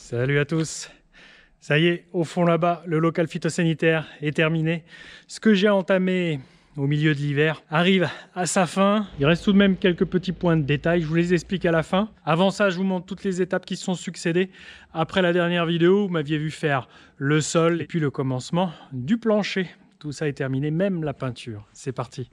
Salut à tous. Ça y est, au fond là-bas, le local phytosanitaire est terminé. Ce que j'ai entamé au milieu de l'hiver arrive à sa fin. Il reste tout de même quelques petits points de détail. Je vous les explique à la fin. Avant ça, je vous montre toutes les étapes qui se sont succédées. Après la dernière vidéo, vous m'aviez vu faire le sol et puis le commencement du plancher. Tout ça est terminé, même la peinture. C'est parti.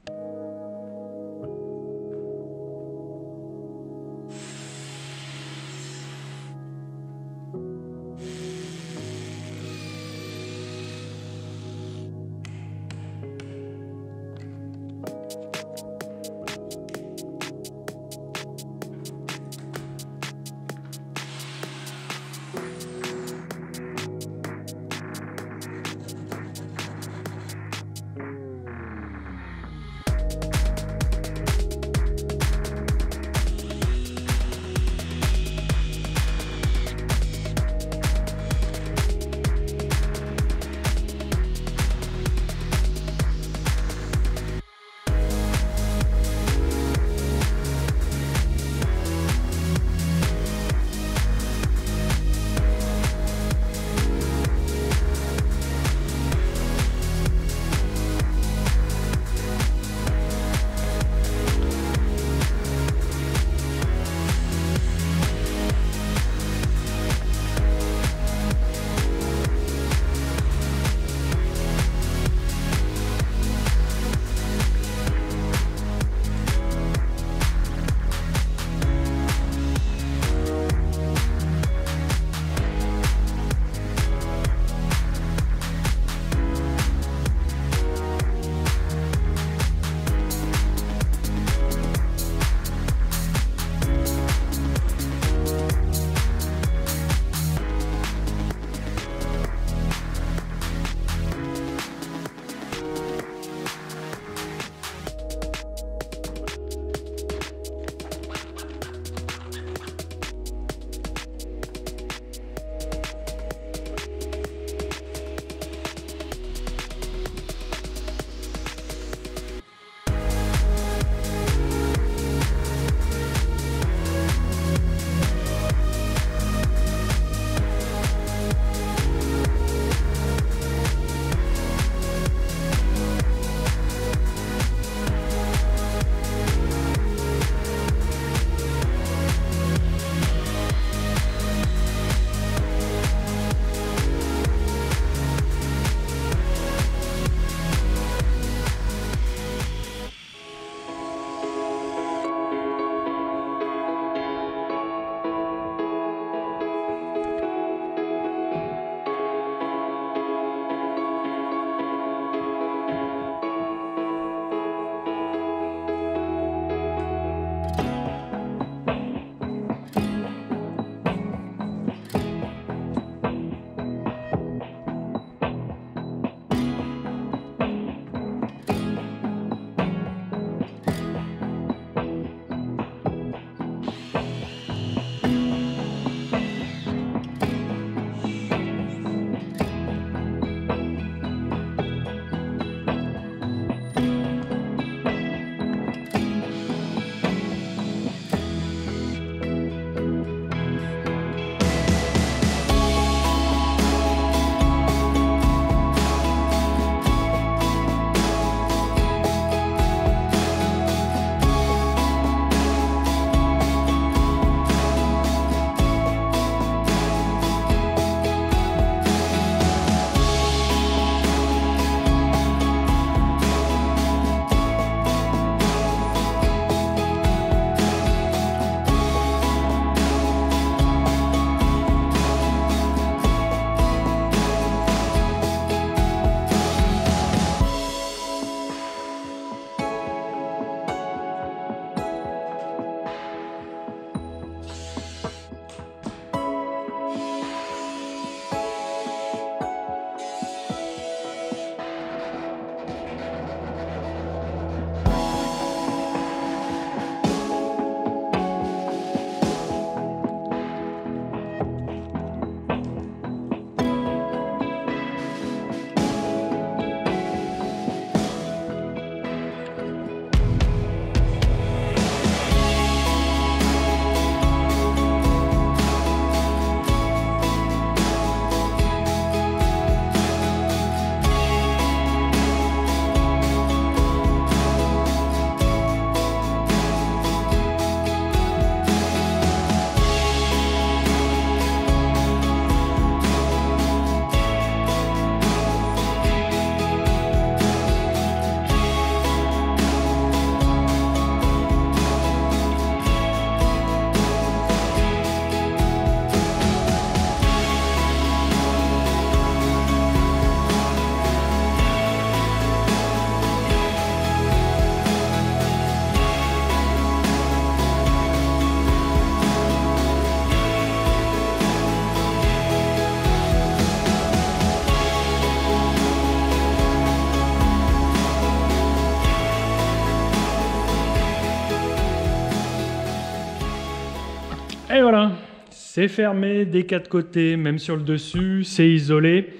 C'est fermé des 4 côtés, même sur le dessus, c'est isolé.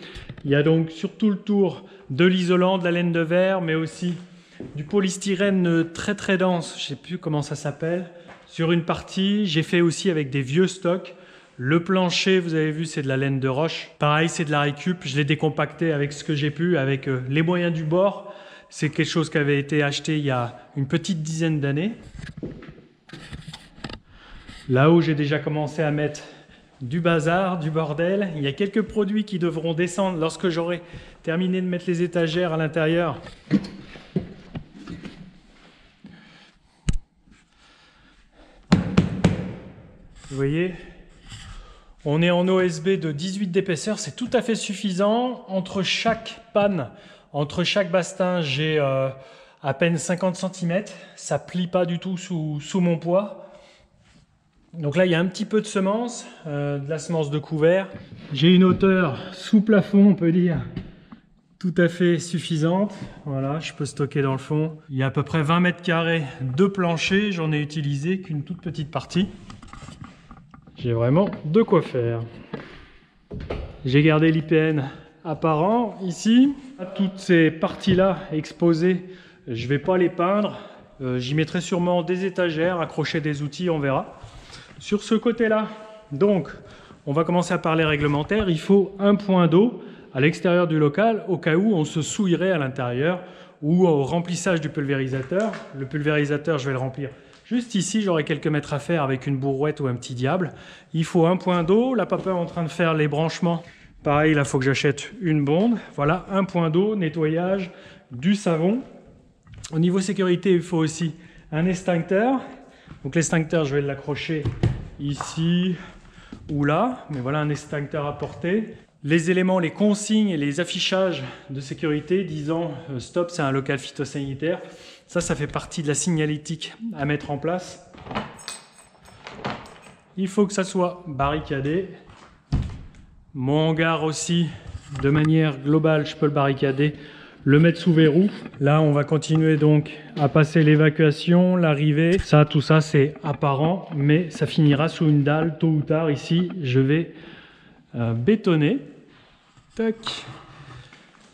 Il y a donc sur tout le tour de l'isolant, de la laine de verre, mais aussi du polystyrène très dense, je ne sais plus comment ça s'appelle. Sur une partie, j'ai fait aussi avec des vieux stocks. Le plancher, vous avez vu, c'est de la laine de roche. Pareil, c'est de la récup. Je l'ai décompacté avec ce que j'ai pu, avec les moyens du bord. C'est quelque chose qui avait été acheté il y a une petite dizaine d'années. Là où j'ai déjà commencé à mettre du bazar, du bordel, il y a quelques produits qui devront descendre lorsque j'aurai terminé de mettre les étagères à l'intérieur. Vous voyez, on est en OSB de 18 d'épaisseur, c'est tout à fait suffisant. Entre chaque panne, entre chaque bastin, j'ai à peine 50 cm. Ça ne plie pas du tout sous mon poids. Donc là, il y a un petit peu de semence, de la semence de couvert. J'ai une hauteur sous plafond, on peut dire, tout à fait suffisante. Voilà, je peux stocker dans le fond. Il y a à peu près 20 mètres carrés de plancher. J'en ai utilisé qu'une toute petite partie. J'ai vraiment de quoi faire. J'ai gardé l'IPN apparent ici. Toutes ces parties-là exposées, je ne vais pas les peindre. J'y mettrai sûrement des étagères, accrocher des outils, on verra. Sur ce côté-là, donc, on va commencer à parler réglementaire. Il faut un point d'eau à l'extérieur du local au cas où on se souillerait à l'intérieur ou au remplissage du pulvérisateur. Le pulvérisateur, je vais le remplir juste ici. J'aurai quelques mètres à faire avec une brouette ou un petit diable. Il faut un point d'eau. La papa est en train de faire les branchements. Pareil, là, il faut que j'achète une bonde. Voilà, un point d'eau, nettoyage, du savon. Au niveau sécurité, il faut aussi un extincteur. Donc l'extincteur, je vais l'accrocher ici ou là, mais voilà un extincteur à portée. Les éléments, les consignes et les affichages de sécurité disant stop, c'est un local phytosanitaire. Ça fait partie de la signalétique à mettre en place. Il faut que ça soit barricadé. Mon hangar aussi, de manière globale, je peux le barricader, le mettre sous verrou. Là, on va continuer donc à passer l'évacuation, l'arrivée. Ça, tout ça, c'est apparent, mais ça finira sous une dalle tôt ou tard. Ici, je vais bétonner. Tac.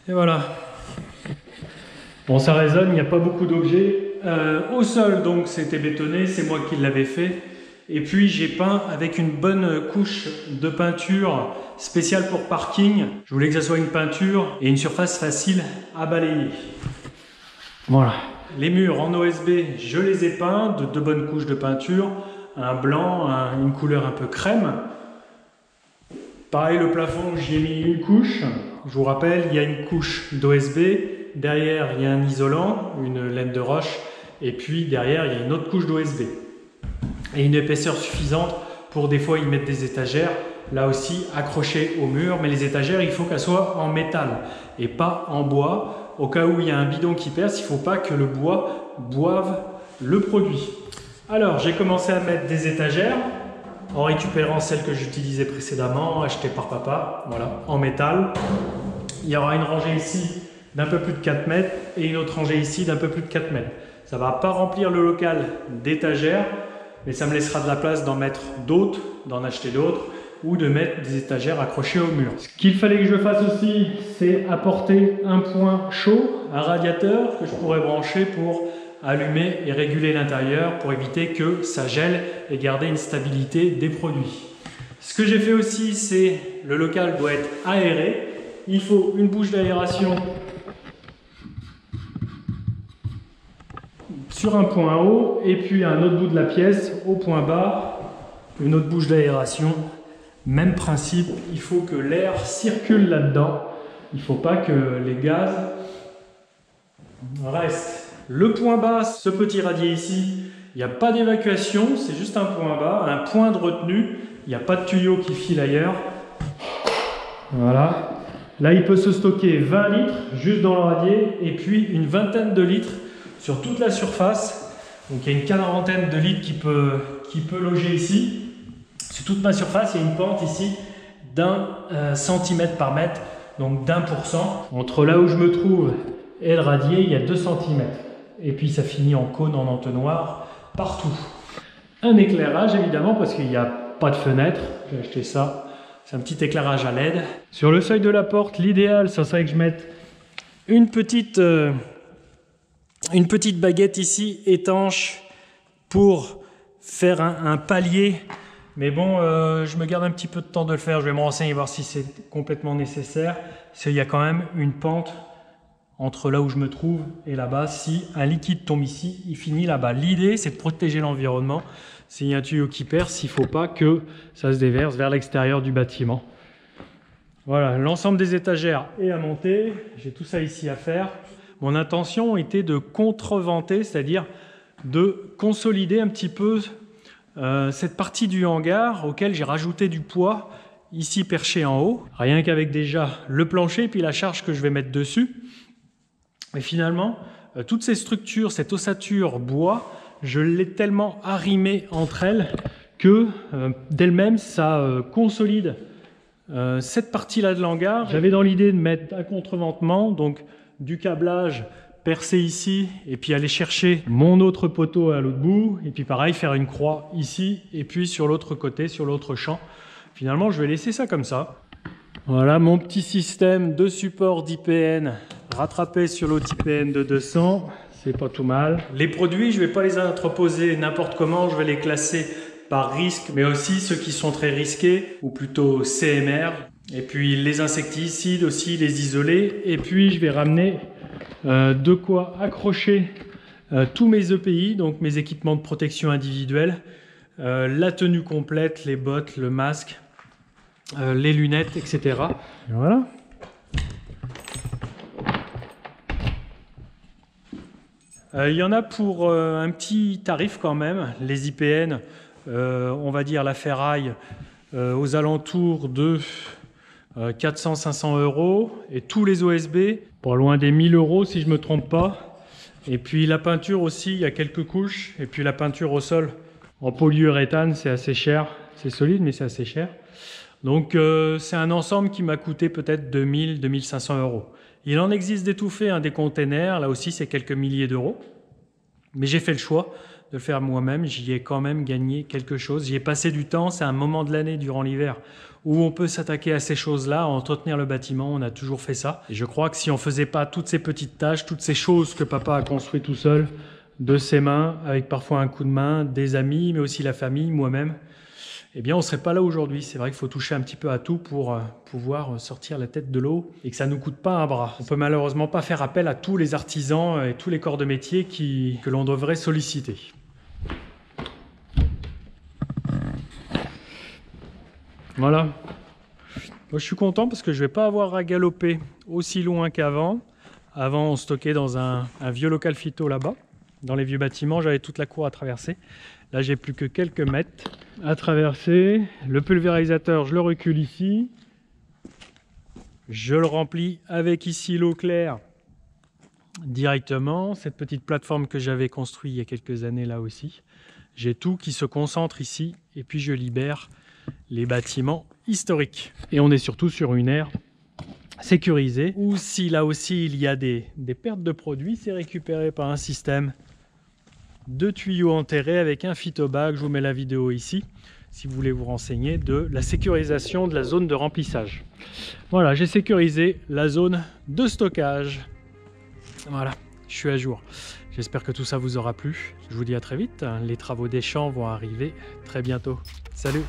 Et voilà. Bon, ça résonne, il n'y a pas beaucoup d'objets. Au sol, donc, c'était bétonné, c'est moi qui l'avais fait. Et puis, j'ai peint avec une bonne couche de peinture spéciale pour parking. Je voulais que ça soit une peinture et une surface facile à balayer. Voilà. Les murs en OSB, je les ai peints de 2 bonnes couches de peinture. Un blanc, une couleur un peu crème. Pareil, le plafond, j'y ai mis une couche. Je vous rappelle, il y a une couche d'OSB. Derrière, il y a un isolant, une laine de roche. Et puis, derrière, il y a une autre couche d'OSB. Et une épaisseur suffisante pour des fois y mettre des étagères. Là aussi, accrochées au mur. Mais les étagères, il faut qu'elles soient en métal et pas en bois. Au cas où il y a un bidon qui perce, il ne faut pas que le bois boive le produit. Alors, j'ai commencé à mettre des étagères en récupérant celles que j'utilisais précédemment, achetées par papa, voilà, en métal. Il y aura une rangée ici d'un peu plus de 4 mètres et une autre rangée ici d'un peu plus de 4 mètres. Ça ne va pas remplir le local d'étagères, mais ça me laissera de la place d'en mettre d'autres, d'en acheter d'autres, ou de mettre des étagères accrochées au mur. Ce qu'il fallait que je fasse aussi, c'est apporter un point chaud, un radiateur que je pourrais brancher pour allumer et réguler l'intérieur pour éviter que ça gèle et garder une stabilité des produits. Ce que j'ai fait aussi, c'est le local doit être aéré. Il faut une bouche d'aération sur un point haut et puis un autre bout de la pièce au point bas, une autre bouche d'aération. Même principe, il faut que l'air circule là-dedans. Il ne faut pas que les gaz restent. Le point bas, ce petit radier ici, il n'y a pas d'évacuation, c'est juste un point bas, un point de retenue. Il n'y a pas de tuyau qui file ailleurs. Voilà. Là, il peut se stocker 20 litres juste dans le radier et puis une vingtaine de litres sur toute la surface. Donc il y a une quarantaine de litres qui peut loger ici. Sur toute ma surface, il y a une pente ici d'1 centimètre par mètre, donc d'1%. Entre là où je me trouve et le radier, il y a 2 cm. Et puis ça finit en cône, en entonnoir, partout. Un éclairage évidemment, parce qu'il n'y a pas de fenêtre. J'ai acheté ça. C'est un petit éclairage à LED. Sur le seuil de la porte, l'idéal, ça serait que je mette une petite baguette ici, étanche, pour faire un palier. Mais bon, je me garde un petit peu de temps de le faire. Je vais me renseigner, voir si c'est complètement nécessaire. Parce qu'il y a quand même une pente entre là où je me trouve et là-bas. Si un liquide tombe ici, il finit là-bas. L'idée, c'est de protéger l'environnement. S'il y a un tuyau qui perce, il ne faut pas que ça se déverse vers l'extérieur du bâtiment. Voilà, l'ensemble des étagères est à monter. J'ai tout ça ici à faire. Mon intention était de contreventer, c'est-à-dire de consolider un petit peu cette partie du hangar auquel j'ai rajouté du poids ici perché en haut. Rien qu'avec déjà le plancher puis la charge que je vais mettre dessus. Mais finalement, toutes ces structures, cette ossature bois, je l'ai tellement arrimée entre elles que d'elle-même, ça consolide cette partie-là de l'hangar. J'avais dans l'idée de mettre un contreventement, donc du câblage percé ici, et puis aller chercher mon autre poteau à l'autre bout, et puis pareil, faire une croix ici, et puis sur l'autre côté, sur l'autre champ. Finalement, je vais laisser ça comme ça. Voilà mon petit système de support d'IPN rattrapé sur l'autre IPN de 200. C'est pas tout mal. Les produits, je ne vais pas les entreposer n'importe comment, je vais les classer par risque, mais aussi ceux qui sont très risqués, ou plutôt CMR. Et puis les insecticides aussi, les isolés. Et puis je vais ramener de quoi accrocher tous mes EPI, donc mes équipements de protection individuelle, la tenue complète, les bottes, le masque, les lunettes, etc. Et voilà. Il y en a pour un petit tarif quand même. Les IPN, on va dire la ferraille, aux alentours de 400-500 €, et tous les OSB, pas loin des 1000 € si je ne me trompe pas. Et puis la peinture aussi, il y a quelques couches. Et puis la peinture au sol en polyuréthane, c'est assez cher. C'est solide, mais c'est assez cher. Donc c'est un ensemble qui m'a coûté peut-être 2000-2500 €. Il en existe d'étouffés, des containers, là aussi c'est quelques milliers d'euros. Mais j'ai fait le choix de le faire moi-même, j'y ai quand même gagné quelque chose. J'y ai passé du temps, c'est un moment de l'année durant l'hiver où on peut s'attaquer à ces choses-là, entretenir le bâtiment, on a toujours fait ça. Et je crois que si on ne faisait pas toutes ces petites tâches, toutes ces choses que papa a construit tout seul, de ses mains, avec parfois un coup de main, des amis, mais aussi la famille, moi-même, eh bien on ne serait pas là aujourd'hui. C'est vrai qu'il faut toucher un petit peu à tout pour pouvoir sortir la tête de l'eau et que ça ne nous coûte pas un bras. On ne peut malheureusement pas faire appel à tous les artisans et tous les corps de métier que l'on devrait solliciter. Voilà. Moi, je suis content parce que je ne vais pas avoir à galoper aussi loin qu'avant. Avant, on stockait dans un vieux local phyto là-bas. Dans les vieux bâtiments, j'avais toute la cour à traverser. Là, j'ai plus que quelques mètres à traverser. Le pulvérisateur, je le recule ici. Je le remplis avec ici l'eau claire directement. Cette petite plateforme que j'avais construite il y a quelques années là aussi. J'ai tout qui se concentre ici et puis je libère les bâtiments historiques. Et on est surtout sur une aire sécurisée où si là aussi il y a des pertes de produits, c'est récupéré par un système de tuyaux enterrés avec un phytobag. Je vous mets la vidéo ici si vous voulez vous renseigner de la sécurisation de la zone de remplissage. Voilà, j'ai sécurisé la zone de stockage. Voilà, je suis à jour. J'espère que tout ça vous aura plu. Je vous dis à très vite. Les travaux des champs vont arriver très bientôt. Salut!